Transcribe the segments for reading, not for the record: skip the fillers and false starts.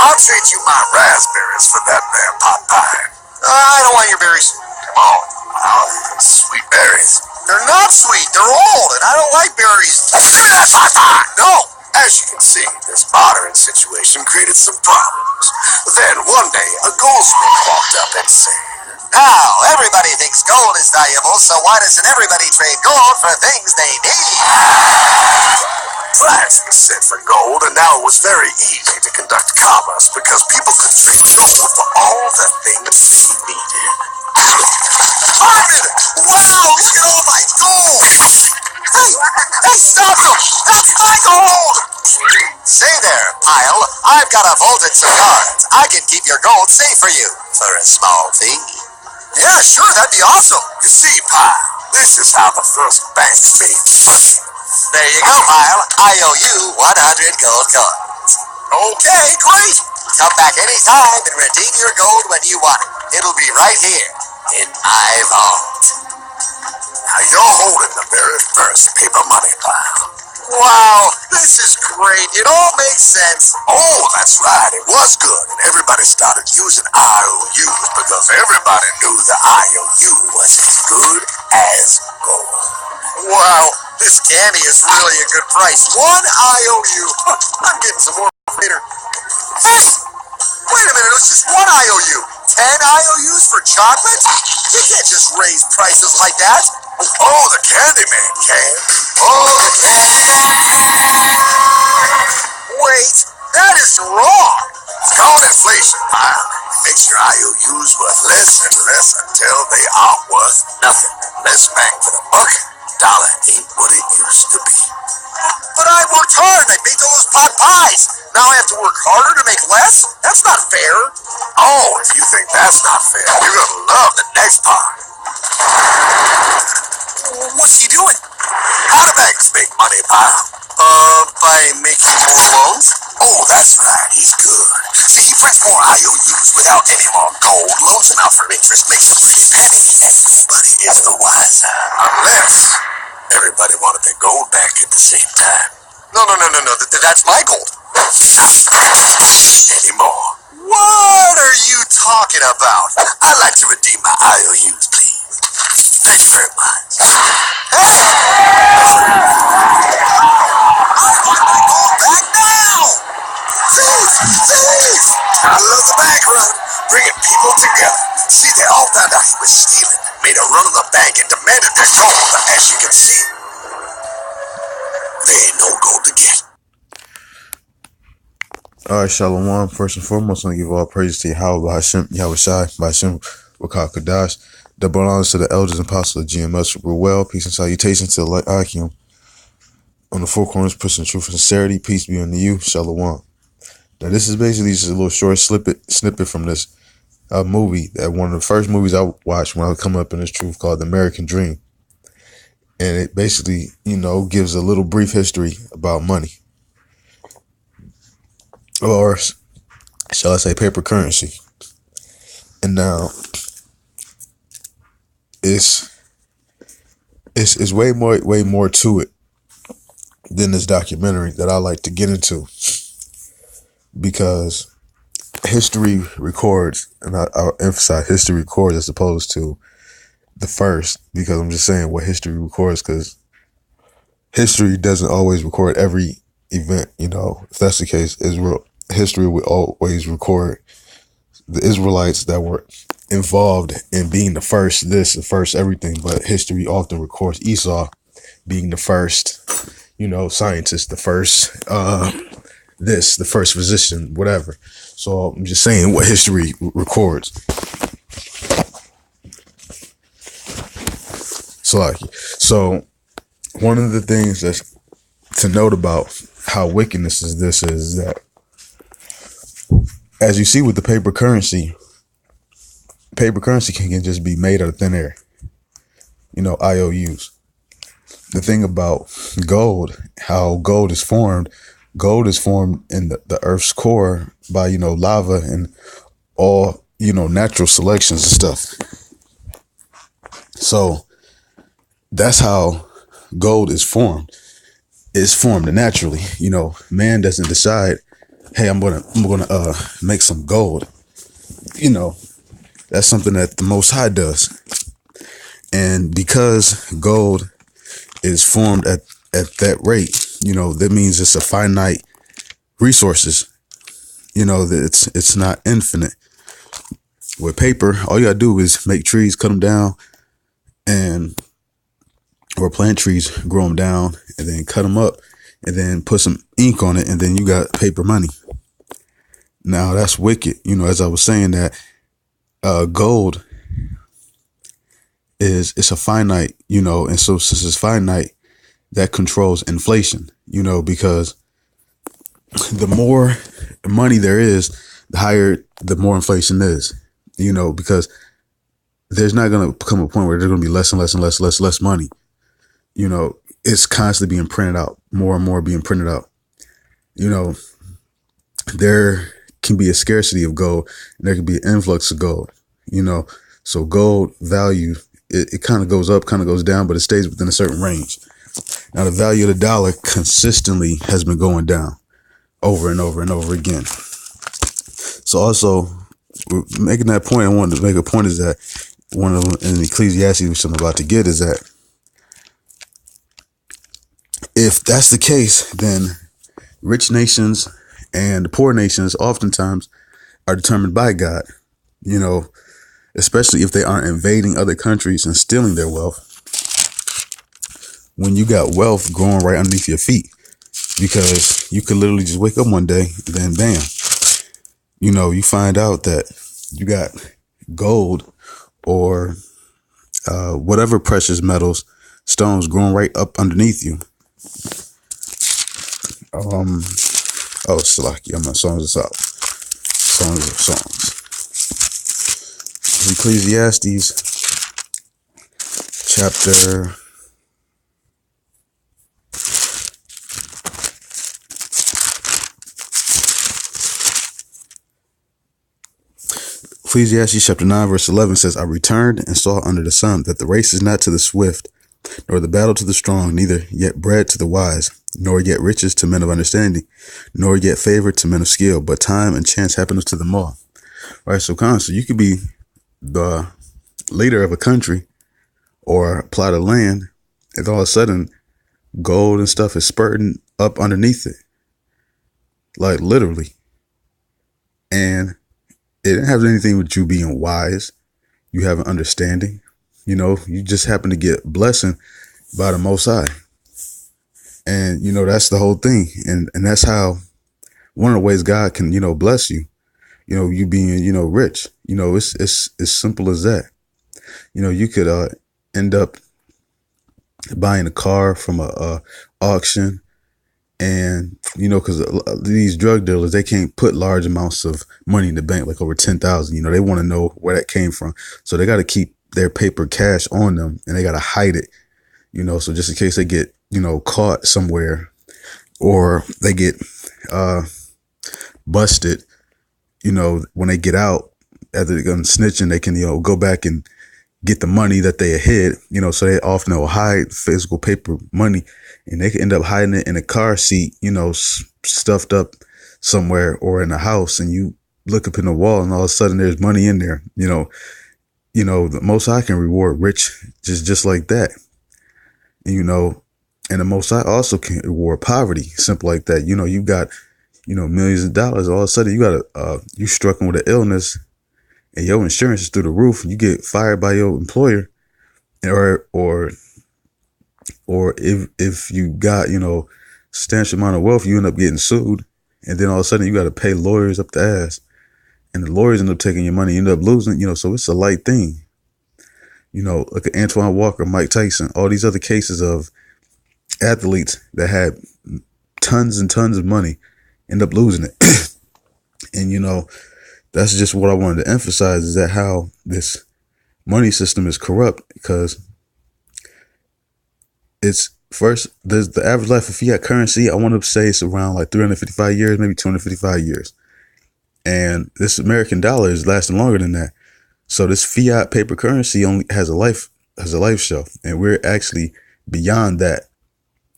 I'll trade you my raspberries for that there pot pie. I don't want your berries. Come on, sweet berries. They're not sweet. They're old, and I don't like berries. Give me that pot pie. No. As you can see, this modern situation created some problems. Then one day, a goldsmith walked up and said, Now, everybody thinks gold is valuable, so why doesn't everybody trade gold for things they need? Price was set for gold, and now it was very easy to conduct commerce because people could trade gold for all the things they needed. Armin! Wow, look at all my gold! Hey, stop them! That's my gold! Say there, Pile. I've got a vaulted some cards. I can keep your gold safe for you for a small fee. Yeah, sure, that'd be awesome. You see, Pile, this is how the first banks made money. There you go, Pile. I owe you 100 gold coins. Okay, great. Come back anytime and redeem your gold when you want it. It'll be right here in my vault. Now you're holding the very first paper money, Pile. Wow, this is great. It all makes sense. Oh, that's right. It was good. And everybody started using IOUs because everybody knew the IOU was as good as gold. Wow, this candy is really a good price. 1 IOU. I'm getting some more later. Hey, wait a minute. It was just 1 IOU. 10 IOUs for chocolate? You can't just raise prices like that. Oh, the candy man can. Oh, the candy man. Wait, that is wrong. It's called inflation, Pile. It makes your IOUs worth less and less until they are worth nothing. Less bang for the buck. Dollar ain't what it used to be. But I worked hard and I baked all those pot pies. Now I have to work harder to make less? That's not fair. Oh, if you think that's not fair, you're gonna love the next part. What's he doing? How do banks make money, Pile? By making more loans? Oh, that's right. He's good. See, he prints more IOUs without any more gold. Loans them out for interest, makes a pretty penny, and nobody is the wiser. Unless everybody wanted their gold back at the same time. No. That's my gold. Anymore. What are you talking about? I'd like to redeem my IOUs, please. Thank you very much. Hey! I want my gold back now! Thieves! I love the bank run, bringing people together. See, they all found out he was stealing, made a run on the bank, and demanded their gold. As you can see, there ain't no gold to get. Alright, Shalom. First and foremost, I want to give all praise to Yahweh, Hashem, Yahweh Shai, Hashem, Rakah Kadash. Double honors to the elders and apostles of GMS. Well, peace and salutations to the light Akim. On the four corners, pushing truth and sincerity. Peace be unto you. Shalom. Now, this is basically just a little short snippet from this movie, that one of the first movies I watched when I was coming up in this truth, called The American Dream. And it basically, gives a little brief history about money. Or shall I say paper currency. And now it's way more to it than this documentary that I like to get into, because history records, and I'll emphasize history records as opposed to the first, because I'm just saying what history records, because history doesn't always record every event. If that's the case, history would always record the Israelites that were involved in being the first this, the first everything, but history often records Esau being the first, scientist, the first this, the first physician, whatever. So I'm just saying what history records. So one of the things that's to note about how wickedness is this is that, as you see with the paper currency can just be made out of thin air. IOUs. The thing about gold, how gold is formed in the earth's core by, lava and all, natural selections and stuff. So that's how gold is formed. It's formed naturally. Man doesn't decide hey, I'm gonna make some gold. You know, that's something that the Most High does. And because gold is formed at that rate, that means it's a finite resources. That it's not infinite. With paper, all you gotta do is make trees, cut them down, or plant trees, grow them down, and then cut them up, and then put some ink on it, and then you got paper money. Now that's wicked. As I was saying, that gold it's a finite, and so since it's finite, that controls inflation, because the more money there is, the more inflation is, because there's not going to come a point where there's going to be less and less and less money. It's constantly being printed out, more and more being printed out. There can be a scarcity of gold, and there can be an influx of gold, so gold value, it kind of goes up, kind of goes down, but it stays within a certain range. Now, the value of the dollar consistently has been going down over and over and over again. So also, making that point, I wanted to make a point is that one of them in Ecclesiastes, which I'm about to get, is that if that's the case, then rich nations and poor nations oftentimes are determined by God, especially if they aren't invading other countries and stealing their wealth. When you got wealth growing right underneath your feet, because you could literally just wake up one day and then bam, you find out that you got gold or whatever precious metals, stones growing right up underneath you. Salaki, my songs is out. Songs. Ecclesiastes chapter Ecclesiastes chapter 9 verse 11 says, I returned and saw under the sun that the race is not to the swift, nor the battle to the strong, neither yet bread to the wise, nor yet riches to men of understanding, nor yet favor to men of skill, but time and chance happeneth to them all. Right, so you could be the leader of a country or a plot of land, and all of a sudden gold and stuff is spurting up underneath it, like literally. And it didn't have anything with you being wise. You have an understanding, you just happen to get blessing by the Most High. And, that's the whole thing. And that's how one of the ways God can, bless you, you being, rich, it's as simple as that. You could end up buying a car from a auction, and, because these drug dealers, they can't put large amounts of money in the bank, like over 10,000, they want to know where that came from. So they got to keep their paper cash on them, and they got to hide it, so just in case they get, caught somewhere, or they get busted, when they get out, after they're done snitching, they can, go back and get the money that they hid, so they often will hide physical paper money, and they can end up hiding it in a car seat, stuffed up somewhere, or in a house, and you look up in the wall and all of a sudden there's money in there. The Most High can reward rich just like that. And the Most High also can reward poverty, simple like that. You got, millions of dollars, all of a sudden you got you struggling with an illness, and your insurance is through the roof, and you get fired by your employer, or if you got, substantial amount of wealth, you end up getting sued, and then all of a sudden you got to pay lawyers up the ass, and the lawyers end up taking your money, you end up losing, so it's a light thing. Look at Antoine Walker, Mike Tyson, all these other cases of athletes that had tons and tons of money end up losing it. And, that's just what I wanted to emphasize, is that how this money system is corrupt, because it's there's the average life of fiat currency. I want to say it's around like 355 years, maybe 255 years. And this American dollar is lasting longer than that. So this fiat paper currency only has a life shelf, and we're actually beyond that.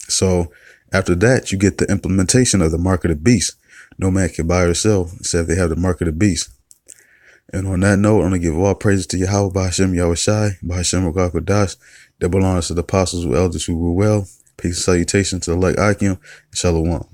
So after that, you get the implementation of the mark of the beast. no man can buy or sell except they have the mark of the beast. And on that note, I'm going to give all praises to Yahweh, Ba'Hashem, Yahushai, Ba'Hashem, Ruach Kodash, that belongs to the apostles and elders who rule well. Peace and salutation to the elect Akim, and Shalom.